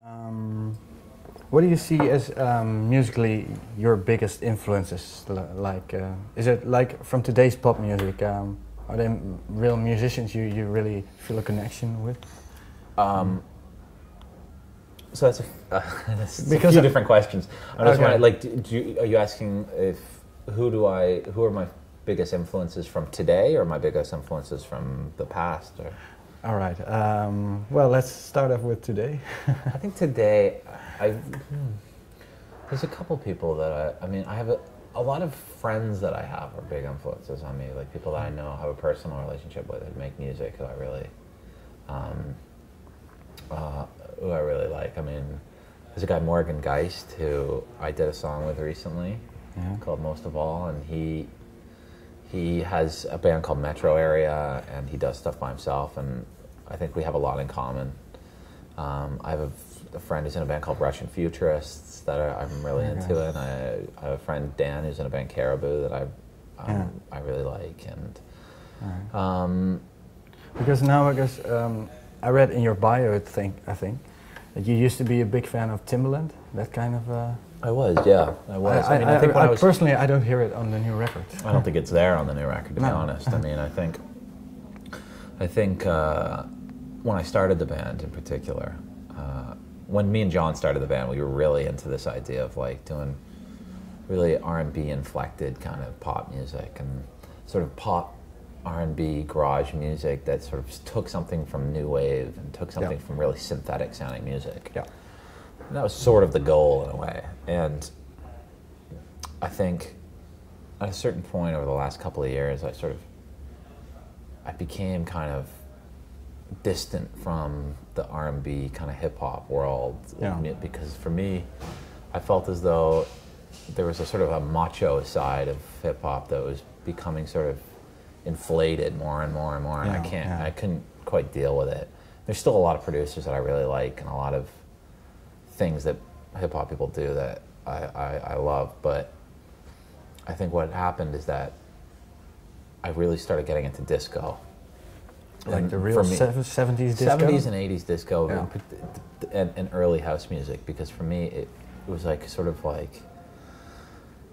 Um, what do you see as musically your biggest influences? Is it like from today's pop music? Are there real musicians you really feel a connection with? So that's a few different questions. I just want are you asking who are my biggest influences from today, or my biggest influences from the past? Or? All right. Well, let's start off with today. I think today, there's a couple people that I have a lot of friends that I have are big influences on me, like people that I know have a personal relationship with, who make music, who I really like. I mean, there's a guy, Morgan Geist, who I did a song with recently called Most of All, and he has a band called Metro Area, and he does stuff by himself, and I think we have a lot in common. I have a friend who's in a band called Russian Futurists that I'm really into, and I have a friend, Dan, who's in a band Caribou that I really like. And because now I guess I read in your bio, I think that you used to be a big fan of Timbaland, that kind of. I was, yeah, I was. I think personally, I don't hear it on the new record. I don't think it's there on the new record, to be honest. I mean, I think when I started the band, in particular, when me and John started the band, we were really into this idea of like doing really R&B inflected kind of pop music, and sort of pop R&B garage music that sort of took something from new wave and took something from really synthetic sounding music. Yeah. And that was sort of the goal in a way. And I think at a certain point over the last couple of years, I became kind of distant from the R&B kind of hip hop world, because for me, I felt as though there was a sort of a macho side of hip hop that was becoming sort of inflated more and more and more, and I couldn't quite deal with it. There's still a lot of producers that I really like, and a lot of things that hip hop people do that I love, but I think what happened is that I really started getting into disco. Like the real 70s disco? 70s and 80s disco, and early house music, because for me it was like sort of like,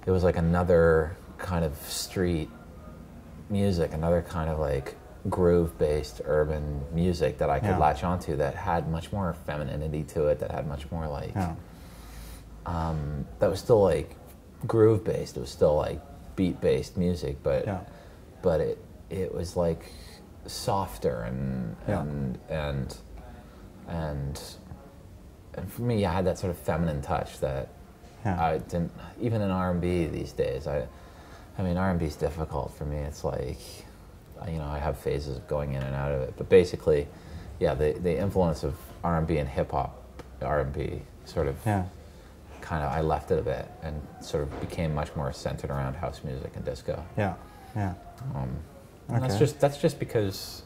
it was like another kind of street music, another kind of like groove-based urban music that I could latch onto, that had much more femininity to it, that had much more like, that was still like groove-based, it was still like beat-based music, but it was like softer and for me, I had that sort of feminine touch that I didn't, even in R&B these days. I mean, R&B is difficult for me. It's like, you know, I have phases of going in and out of it. But basically, the influence of R&B and hip-hop, R&B sort of kind of, I left it a bit and sort of became much more centered around house music and disco. And that's just because,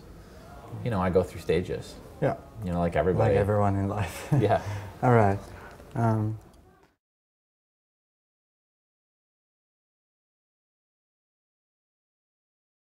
you know, I go through stages. You know, like everybody. Like everyone in life. Yeah. All right.